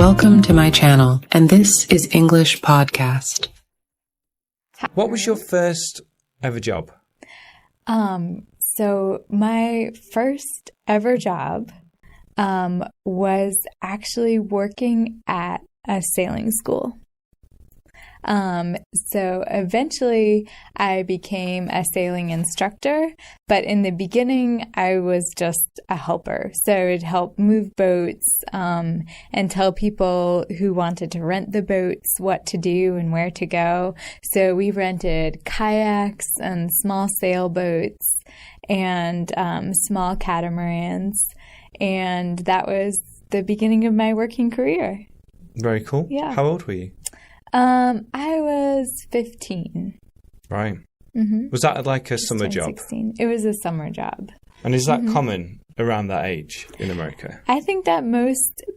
Welcome to my channel, and this is English Podcast. What was your first ever job? So my first ever job was actually working at a sailing school. So eventually I became a sailing instructor, but in the beginning I was just a helper. So I would help move boats, and tell people who wanted to rent the boats what to do and where to go. So we rented kayaks and small sailboats and small catamarans, and that was the beginning of my working career. Very cool. Yeah. How old were you? I was 15. Right. Mm-hmm. Was that like a summer job? 16. It was a summer job. And is that common around that age in America? I think that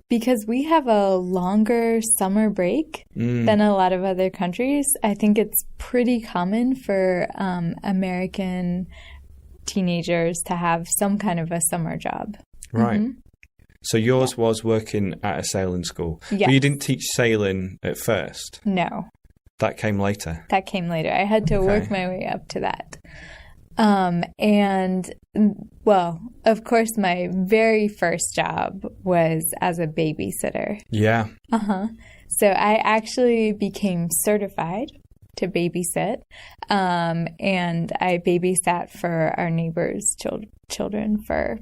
because we have a longer summer break than a lot of other countries, I think it's pretty common for American teenagers to have some kind of a summer job. Right. Mm-hmm. So yours was working at a sailing school. Yes. But you didn't teach sailing at first? No. That came later? That came later. I had to work my way up to that. And, well, of course, my very first job was as a babysitter. Yeah. So I actually became certified to babysit, and I babysat for our neighbors' children for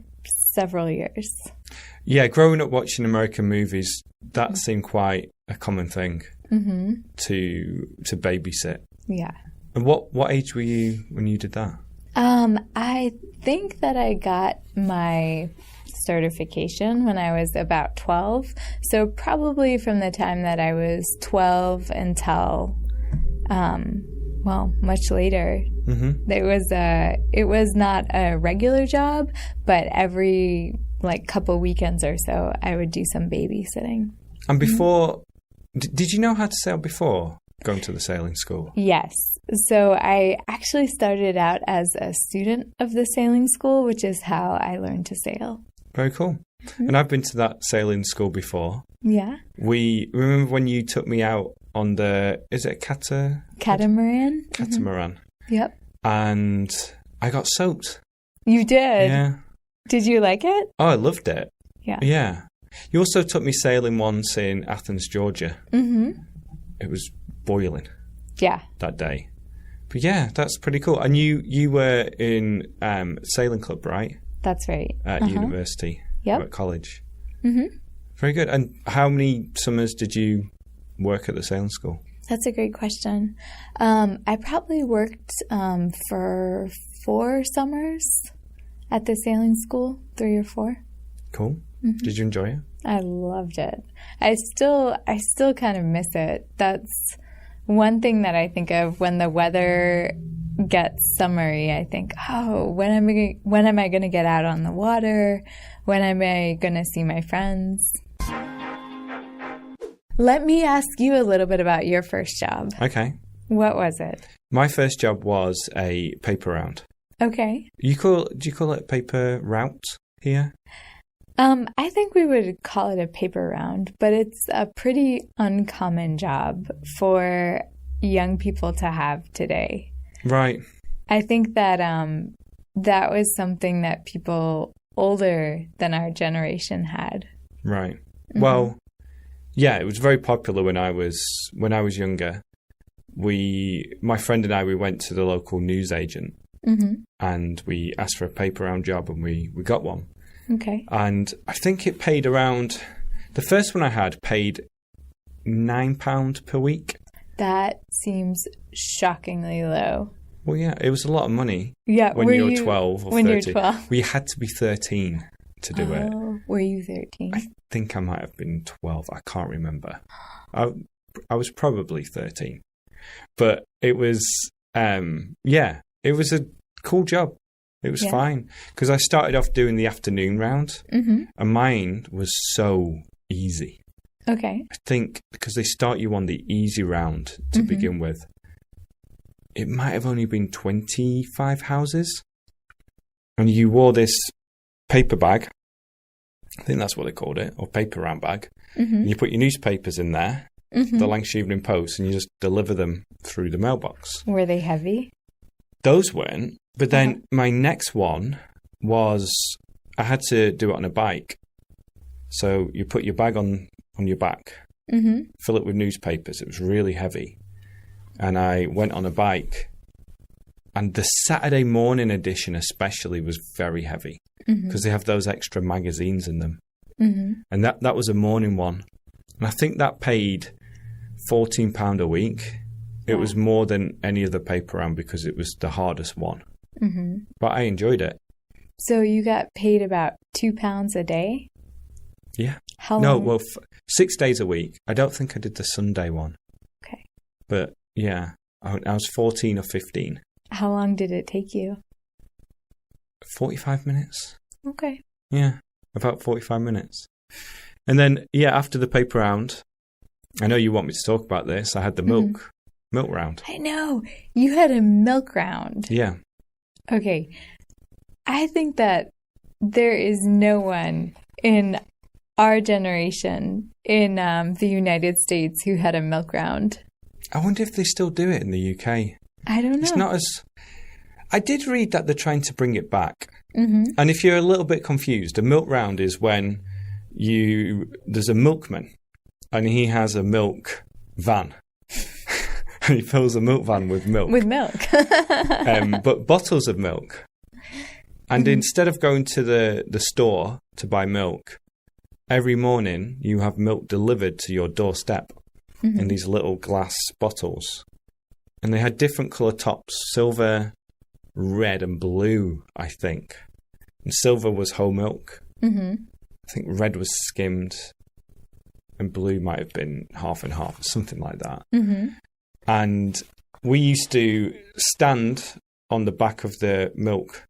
several years. Yeah, growing up watching American movies, that seemed quite a common thing to babysit. Yeah. And what age were you when you did that? I think that I got my certification when I was about 12. So probably from the time that I was 12 until, much later. It was not a regular job, but every couple weekends or so, I would do some babysitting. And before, did you know how to sail before going to the sailing school? Yes. So I actually started out as a student of the sailing school, which is how I learned to sail. Very cool. And I've been to that sailing school before. Yeah. Remember when you took me out on is it a catamaran? Catamaran. Yep. And I got soaked. You did? Yeah. Did you like it? Oh, I loved it. Yeah. Yeah. You also took me sailing once in Athens, Georgia. It was boiling. Yeah. That day. But yeah, that's pretty cool. And you were in sailing club, right? That's right. At university. Yep. Or at college. Very good. And how many summers did you work at the sailing school? That's a great question. I probably worked for 4 summers at the sailing school, 3 or 4. Cool. Did you enjoy it? I loved it. I still kind of miss it. That's one thing that I think of when the weather gets summery. I think, when am I going to get out on the water? When am I going to see my friends? Let me ask you a little bit about your first job. Okay. What was it? My first job was a paper round. Okay. Do you call it paper route here? I think we would call it a paper round, but it's a pretty uncommon job for young people to have today. Right. I think that that was something that people older than our generation had. Right. Well, yeah, it was very popular when I was younger. My friend and I, we went to the local newsagent and we asked for a paper round job, and we got one. Okay. And I think it paid around, the first one I had paid £9 per week. That seems shockingly low. Well, yeah, it was a lot of money. Yeah. When you were 12 or 13. When you were 12. We had to be 13 to do it. Were you 13? I think I might have been 12. I can't remember. I was probably 13. But it was, it was a cool job. It was fine. Because I started off doing the afternoon round, and mine was so easy. Okay. I think because they start you on the easy round to begin with. It might have only been 25 houses. And you wore this paper bag I think that's what they called it, or paper round bag. And you put your newspapers in there, the Lancashire Evening Post, and you just deliver them through the mailbox. Were they heavy? Those weren't. But then my next one was I had to do it on a bike. So you put your bag on your back, fill it with newspapers. It was really heavy. And I went on a bike. And the Saturday morning edition especially was very heavy because they have those extra magazines in them. And that was a morning one. And I think that paid £14 a week. It was more than any other paper round because it was the hardest one. But I enjoyed it. So you got paid about £2 a day? Yeah. How long? No, well, 6 days a week. I don't think I did the Sunday one. Okay. But yeah, I was 14 or 15. How long did it take you? 45 minutes. Okay. Yeah, about 45 minutes. And then, yeah, after the paper round, I know you want me to talk about this. I had the milk round. I know. You had a milk round. Yeah. Okay. I think that there is no one in our generation in the United States who had a milk round. I wonder if they still do it in the UK. I don't know. It's not as... I did read that they're trying to bring it back. And if you're a little bit confused, a milk round is when there's a milkman and he has a milk van. And he fills a milk van with milk. With milk. But bottles of milk. And instead of going to the store to buy milk, every morning you have milk delivered to your doorstep in these little glass bottles. And they had different colour tops, silver, red and blue, I think. And silver was whole milk. I think red was skimmed and blue might have been half and half, something like that. And we used to stand on the back of the milk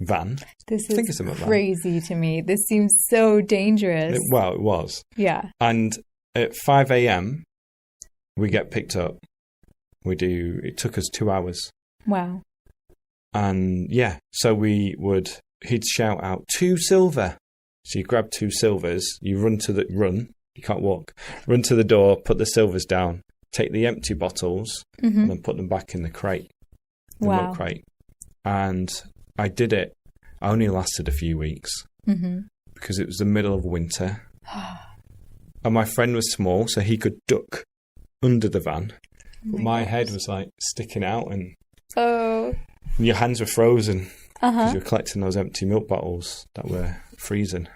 van. This is crazy to me. This seems so dangerous. It was. Yeah. And at 5 a.m, we get picked up. It took us 2 hours. Wow. And yeah, so he'd shout out, 2 silver. So you grab 2 silvers, you run, you can't walk, run to the door, put the silvers down, take the empty bottles, and then put them back in the crate, milk crate. And I did it. I only lasted a few weeks because it was the middle of winter. And my friend was small, so he could duck under the van. But my head was like sticking out and your hands were frozen because you were collecting those empty milk bottles that were freezing.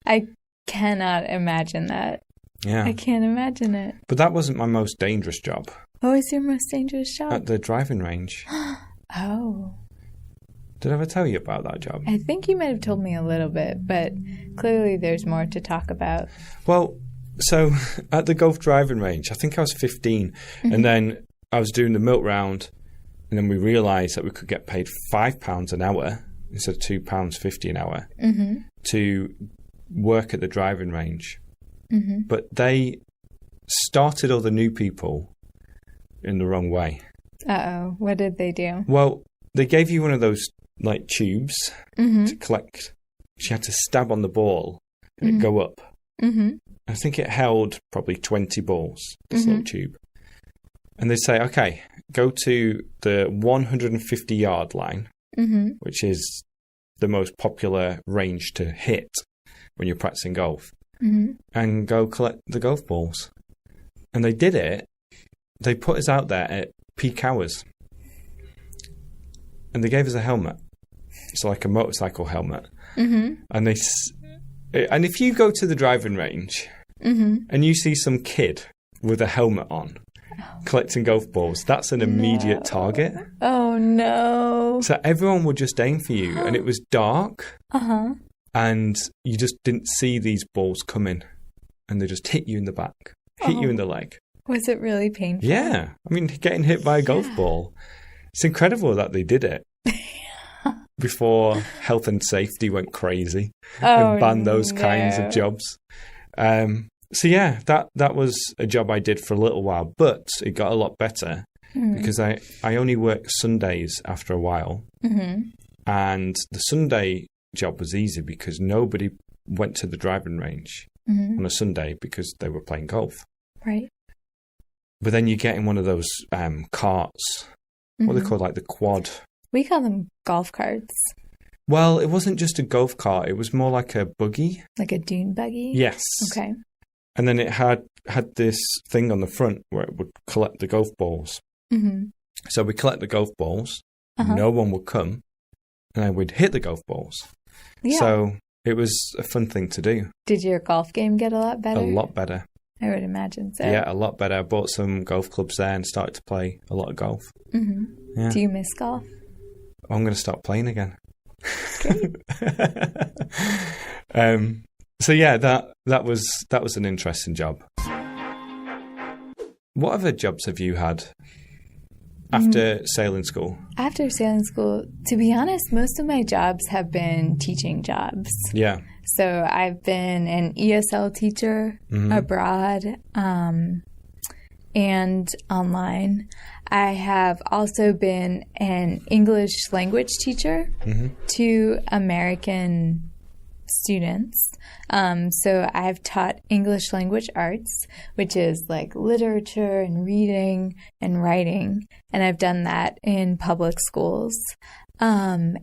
I cannot imagine that. Yeah. I can't imagine it. But that wasn't my most dangerous job. What was your most dangerous job? At the driving range. Oh. Did I ever tell you about that job? I think you might have told me a little bit, but clearly there's more to talk about. Well, so at the golf driving range, I think I was 15, and then I was doing the milk round, and then we realised that we could get paid £5 an hour instead of £2.50 an hour to work at the driving range. But they started all the new people in the wrong way. Uh-oh. What did they do? Well, they gave you one of those like tubes to collect. She had to stab on the ball and it'd go up. I think it held probably 20 balls, this little tube. And they'd say, okay, go to the 150-yard line, which is the most popular range to hit when you're practicing golf, and go collect the golf balls. And they did it. They put us out there at peak hours. And they gave us a helmet. It's like a motorcycle helmet. And and if you go to the driving range and you see some kid with a helmet on collecting golf balls, that's an immediate target. Oh, no. So everyone would just aim for you. And it was dark. And you just didn't see these balls coming. And they just hit you in the back, hit you in the leg. Was it really painful? Yeah. I mean, getting hit by a golf ball. It's incredible that they did it. Before health and safety went crazy and banned those kinds of jobs. So yeah, that was a job I did for a little while, but it got a lot better because I only worked Sundays after a while. And the Sunday job was easy because nobody went to the driving range on a Sunday because they were playing golf. Right. But then you get in one of those carts. What are they called? Like the quad. We call them golf carts. Well, it wasn't just a golf cart. It was more like a buggy. Like a dune buggy? Yes. Okay. And then it had this thing on the front where it would collect the golf balls. So we collect the golf balls. No one would come. And I would hit the golf balls. Yeah. So it was a fun thing to do. Did your golf game get a lot better? A lot better. I would imagine so. Yeah, a lot better. I bought some golf clubs there and started to play a lot of golf. Yeah. Do you miss golf? I'm going to start playing again. Great. So yeah, that was an interesting job. What other jobs have you had after sailing school? After sailing school, to be honest, most of my jobs have been teaching jobs. Yeah. So I've been an ESL teacher abroad and online. I have also been an English language teacher to American students. So I've taught English language arts, which is like literature and reading and writing. And I've done that in public schools. And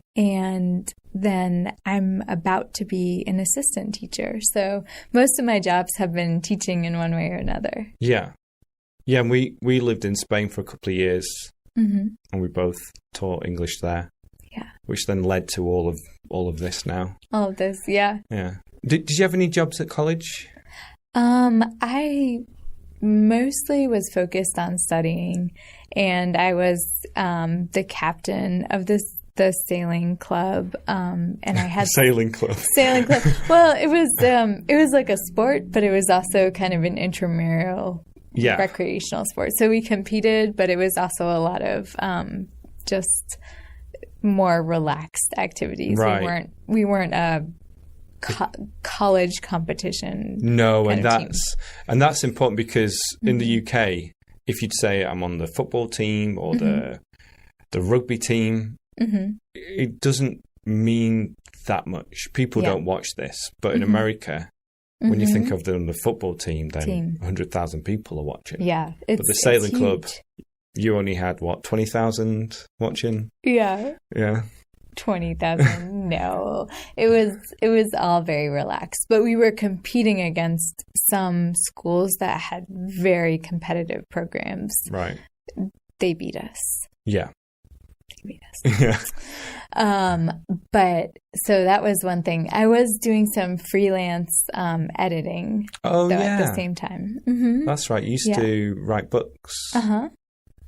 then I'm about to be an assistant teacher. So most of my jobs have been teaching in one way or another. Yeah. Yeah, and we lived in Spain for a couple of years, and we both taught English there. Yeah, which then led to all of this now. All of this, yeah. Yeah. Did you have any jobs at college? I mostly was focused on studying, and I was the captain of the sailing club, and I had sailing club. Well, it was like a sport, but it was also kind of an intramural. Yeah. Recreational sport. So we competed, but it was also a lot of just more relaxed activities. Right. We weren't a college competition. No, and that's important because in the UK, if you'd say I'm on the football team or the rugby team, it doesn't mean that much. People don't watch this, but in America. When you think of them, the football team, then 100,000 people are watching. Yeah. But the sailing club, you only had, 20,000 watching? Yeah. Yeah. 20,000. No. It was all very relaxed. But we were competing against some schools that had very competitive programs. Right. They beat us. Yeah. They beat us. Yeah. But so that was one thing. I was doing some freelance editing at the same time. That's right. You used to write books.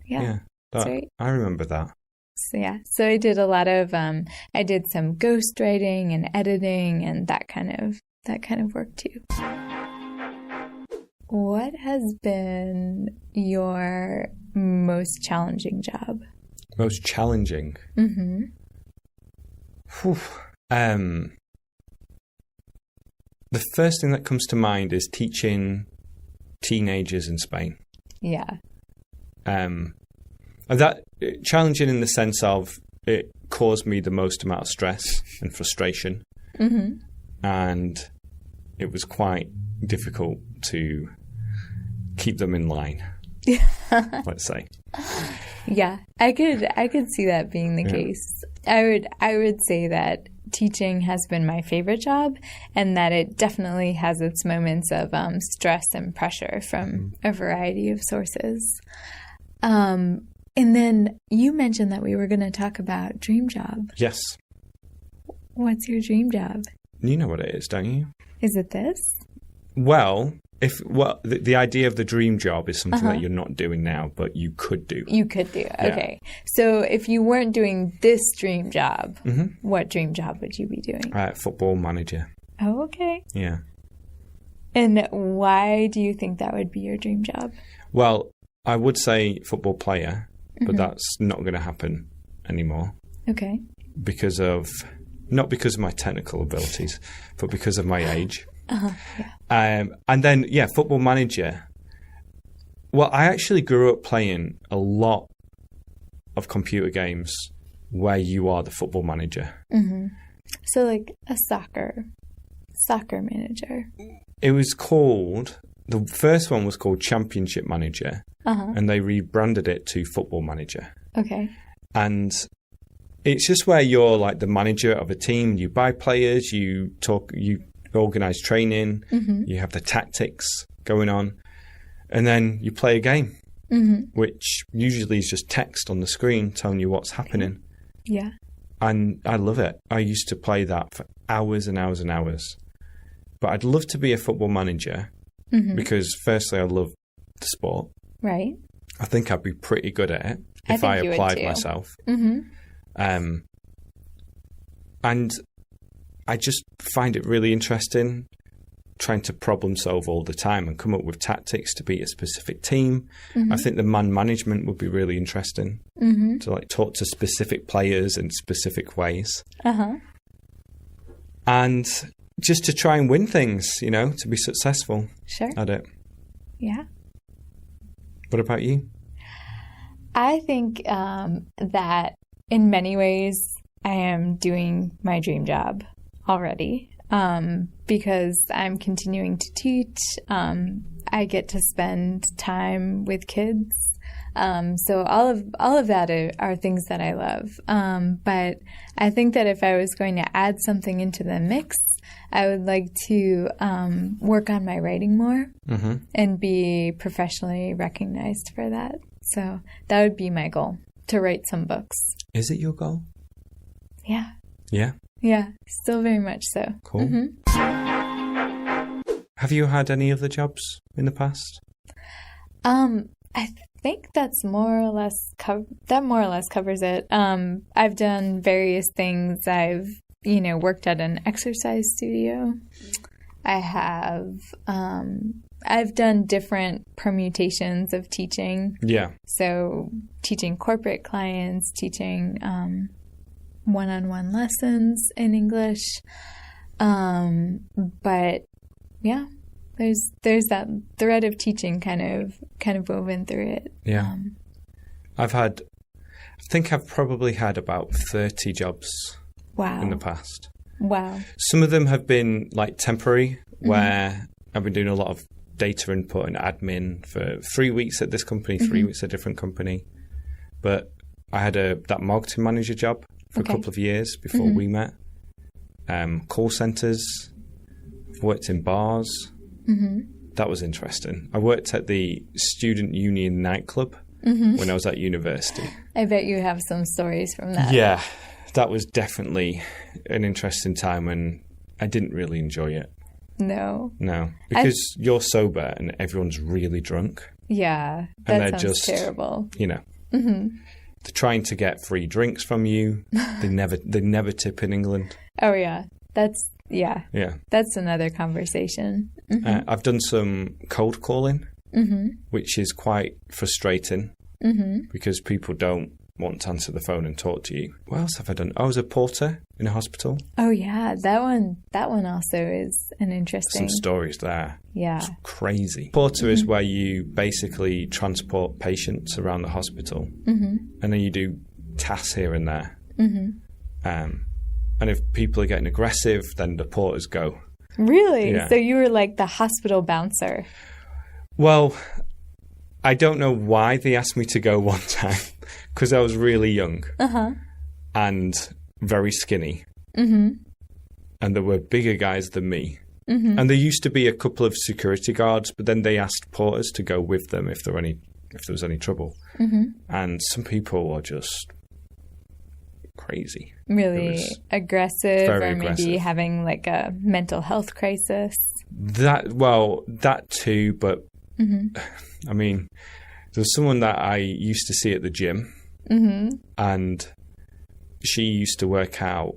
Yeah. That's right. I remember that. So yeah. So I did a lot of I did some ghostwriting and editing and that kind of work too. What has been your most challenging job? Most challenging? The first thing that comes to mind is teaching teenagers in Spain. Yeah. And that challenging in the sense of it caused me the most amount of stress and frustration. And it was quite difficult to keep them in line, let's say. Yeah, I could see that being the case. I would say that teaching has been my favorite job, and that it definitely has its moments of stress and pressure from a variety of sources. And then you mentioned that we were going to talk about dream job. Yes. What's your dream job? You know what it is, don't you? Is it this? Well, the idea of the dream job is something that you're not doing now, but you could do. You could do. Okay. So if you weren't doing this dream job, what dream job would you be doing? Football manager. Oh, okay. Yeah. And why do you think that would be your dream job? Well, I would say football player, but that's not going to happen anymore. Okay. Not because of my technical abilities, but because of my age. Yeah. And then, football manager. Well, I actually grew up playing a lot of computer games where you are the football manager. So like a soccer Soccer manager. It was called, the first one was called Championship Manager, and they rebranded it to Football Manager. Okay. And it's just where you're like the manager of a team. You buy players, you organize training, you have the tactics going on, and then you play a game, which usually is just text on the screen telling you what's happening. Yeah. And I love it. I used to play that for hours and hours and hours. But I'd love to be a football manager because firstly, I love the sport. Right. I think I'd be pretty good at it if I applied myself. And I just find it really interesting trying to problem solve all the time and come up with tactics to beat a specific team. I think the man management would be really interesting to like talk to specific players in specific ways. And just to try and win things, you know, to be successful at it. Yeah. What about you? I think that in many ways I am doing my dream job already because I'm continuing to teach. I get to spend time with kids. So all of that are things that I love. But I think that if I was going to add something into the mix, I would like to work on my writing more and be professionally recognized for that. So that would be my goal, to write some books. Is it your goal? Yeah. Yeah? Yeah, still very much so. Cool. Have you had any other jobs in the past? I think that's more or less covers it. I've done various things. I've worked at an exercise studio. I have I've done different permutations of teaching. Yeah. So teaching corporate clients, teaching one-on-one lessons in English. But yeah, there's that thread of teaching kind of woven through it. Yeah. I think I've probably had about 30 jobs in the past. Wow. Some of them have been like temporary, where I've been doing a lot of data input and admin for 3 weeks at this company, 3 weeks at a different company. But I had that marketing manager job for a couple of years before we met. Call centers. I've worked in bars. That was interesting. I worked at the Student Union nightclub when I was at university. I bet you have some stories from that. Yeah, that was definitely an interesting time, and I didn't really enjoy it. No, because you're sober and everyone's really drunk. Yeah, that and they're sounds just terrible. They're trying to get free drinks from you. They never tip in England. Oh yeah, that's another conversation. I've done some cold calling, which is quite frustrating because people don't want to answer the phone and talk to you. What else have I done? I was a porter in a hospital. Oh yeah, that one also is an interesting. Some stories there. Yeah, it's crazy. Porter is where you basically transport patients around the hospital, and then you do tasks here and there. And if people are getting aggressive, then the porters go. Really? Yeah. So you were like the hospital bouncer? Well, I don't know why they asked me to go one time, because I was really young and very skinny. And there were bigger guys than me. And there used to be a couple of security guards, but then they asked porters to go with them if there was any trouble. And some people were just crazy. Really aggressive, or aggressive. Maybe having like a mental health crisis. That too, but I mean, there was someone that I used to see at the gym, and she used to work out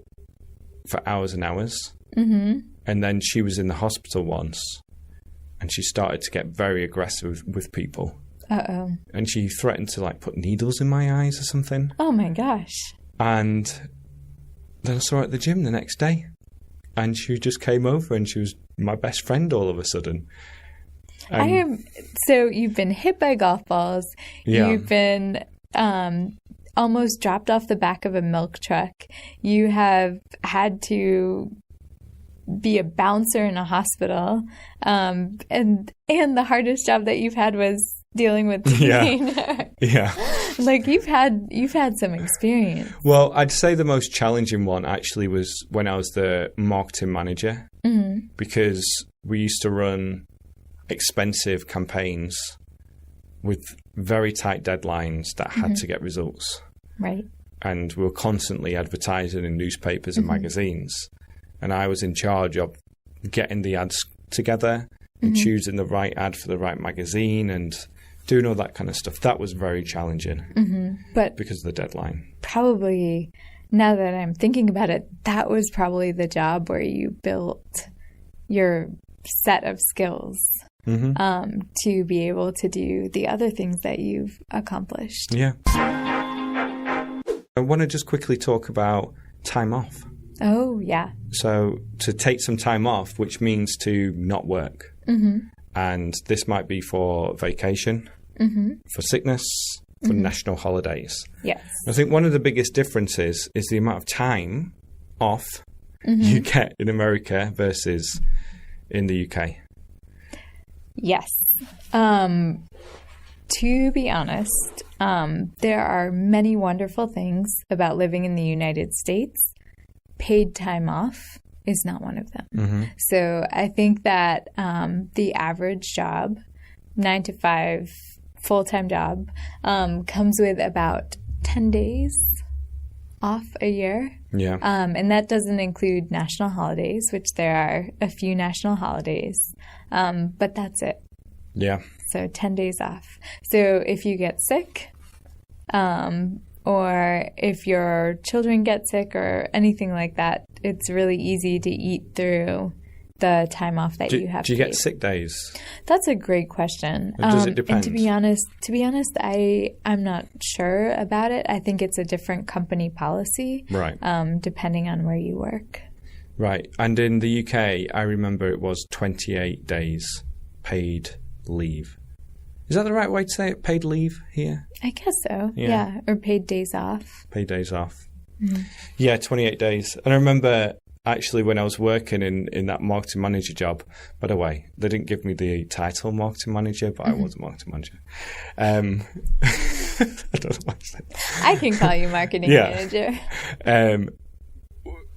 for hours and hours, and then she was in the hospital once, and she started to get very aggressive with people. And she threatened to like put needles in my eyes or something. Oh my gosh. And then I saw her at the gym the next day, and she just came over, and she was my best friend all of a sudden. So you've been hit by golf balls. Yeah. You've been almost dropped off the back of a milk truck. You have had to be a bouncer in a hospital, and the hardest job that you've had was dealing with the cleaner. Yeah. Like you've had some experience. Well, I'd say the most challenging one actually was when I was the marketing manager, because we used to run expensive campaigns with very tight deadlines that had to get results. Right. And we were constantly advertising in newspapers and magazines. And I was in charge of getting the ads together and choosing the right ad for the right magazine and doing all that kind of stuff. That was very challenging, but because of the deadline. Probably, now that I'm thinking about it, that was probably the job where you built your set of skills to be able to do the other things that you've accomplished. Yeah. I want to just quickly talk about time off. Oh, yeah. So to take some time off, which means to not work. And this might be for vacation, for sickness, for national holidays. Yes. I think one of the biggest differences is the amount of time off you get in America versus in the UK. Yes. To be honest, there are many wonderful things about living in the United States. Paid time off is not one of them. So I think that the average job, 9 to 5, full-time job, comes with about 10 days off a year. Yeah. And that doesn't include national holidays, which there are a few national holidays. But that's it. Yeah. So 10 days off. So if you get sick, or if your children get sick or anything like that, it's really easy to eat through the time off that you have. Do you get sick days? That's a great question. Or does it depend? And to be honest, I'm not sure about it. I think it's a different company policy, right? Depending on where you work. Right. And in the UK, I remember it was 28 days paid leave. Is that the right way to say it? Paid leave here? I guess so. Yeah. Or paid days off. Paid days off. Yeah, 28 days. And I remember actually when I was working in that marketing manager job, by the way, they didn't give me the title marketing manager, but I was a marketing manager. I don't know what I said. I can call you marketing manager.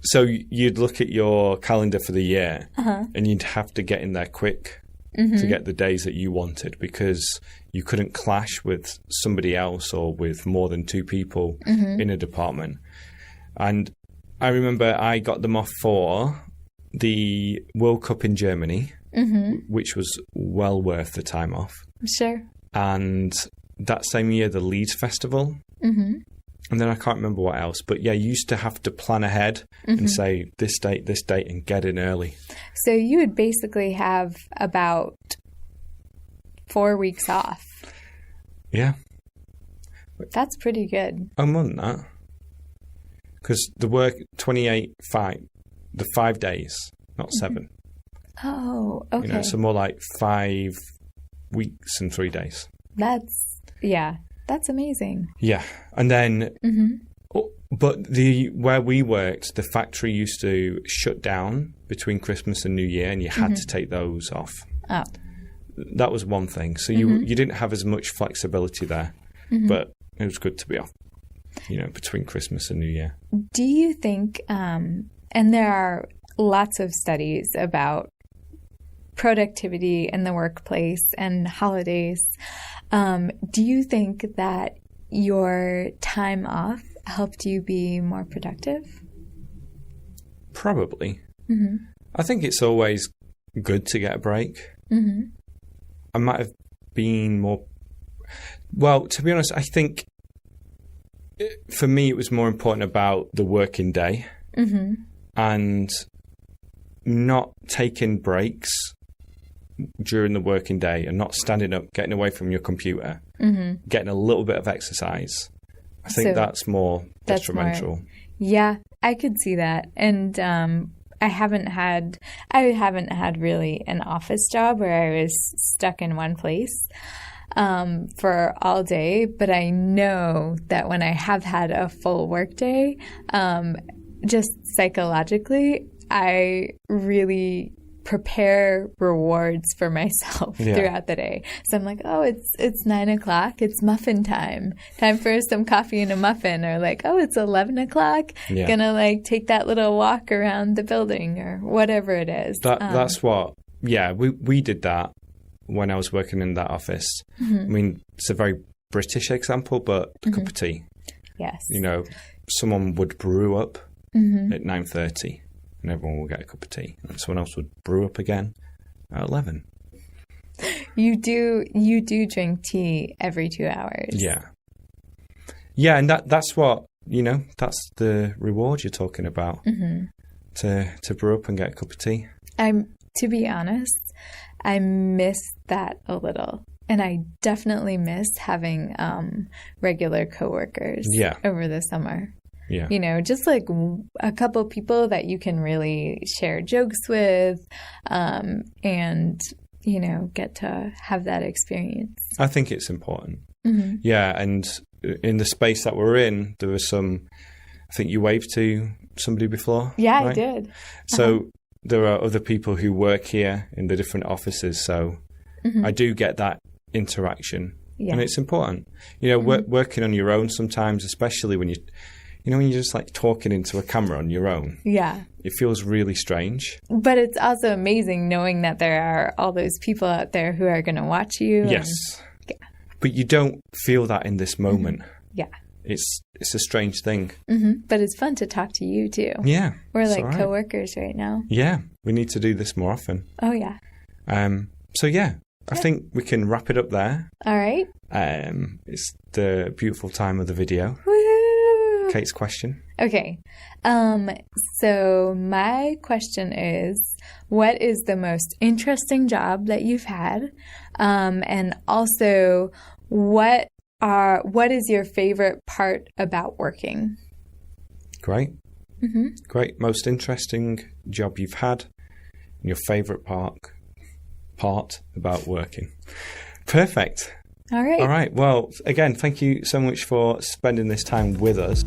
So you'd look at your calendar for the year and you'd have to get in there quick to get the days that you wanted, because you couldn't clash with somebody else or with more than 2 people in a department. And I remember I got them off for the World Cup in Germany, which was well worth the time off. Sure. And that same year, the Leeds Festival. And then I can't remember what else. But yeah, you used to have to plan ahead and say this date, and get in early. So you would basically have about 4 weeks off. Yeah. That's pretty good. Oh, more than that. Because the work, 5 days, not 7. Oh, okay. You know, so more like 5 weeks and 3 days. That's amazing. Yeah. And then, but where we worked, the factory used to shut down between Christmas and New Year, and you had to take those off. Oh. That was one thing. So you didn't have as much flexibility there, but it was good to be off, between Christmas and New Year. Do you think, and there are lots of studies about productivity in the workplace and holidays, do you think that your time off helped you be more productive? Probably. I think it's always good to get a break. I might have been more... Well, to be honest, I think for me it was more important about the working day and not taking breaks during the working day and not standing up, getting away from your computer, getting a little bit of exercise. I think that's more detrimental. Yeah, I could see that. And I haven't had really an office job where I was stuck in one place for all day. But I know that when I have had a full work day, just psychologically, I really prepare rewards for myself throughout the day. So I'm like, oh, it's 9 o'clock. It's muffin time. Time for some coffee and a muffin. Or like, oh, it's 11 o'clock. Gonna like take that little walk around the building or whatever it is. That's what, we did that when I was working in that office. I mean, it's a very British example, but a cup of tea. Yes. You know, someone would brew up at 9:30. And everyone will get a cup of tea. And someone else would brew up again at 11. You do drink tea every 2 hours. Yeah. Yeah, and that's what, you know, that's the reward you're talking about. To brew up and get a cup of tea. To be honest, I miss that a little. And I definitely miss having regular coworkers over the summer. Yeah. You know, just like a couple people that you can really share jokes with and, you know, get to have that experience. I think it's important. Yeah. And in the space that we're in, there was I think you waved to somebody before. Yeah, right? I did. So there are other people who work here in the different offices. So I do get that interaction and it's important. You know, working on your own sometimes, especially when when you're just like talking into a camera on your own. Yeah. It feels really strange. But it's also amazing knowing that there are all those people out there who are going to watch you. Yes. But you don't feel that in this moment. Yeah. It's a strange thing. But it's fun to talk to you too. Yeah. We're like coworkers right now. Yeah. We need to do this more often. Oh, yeah. So, I think we can wrap it up there. All right. It's the beautiful time of the video. Kate's question. Okay. So my question is, what is the most interesting job that you've had? And also, what is your favorite part about working? Great. Great. Most interesting job you've had and your favorite part about working. Perfect. All right. All right. Well, again, thank you so much for spending this time with us.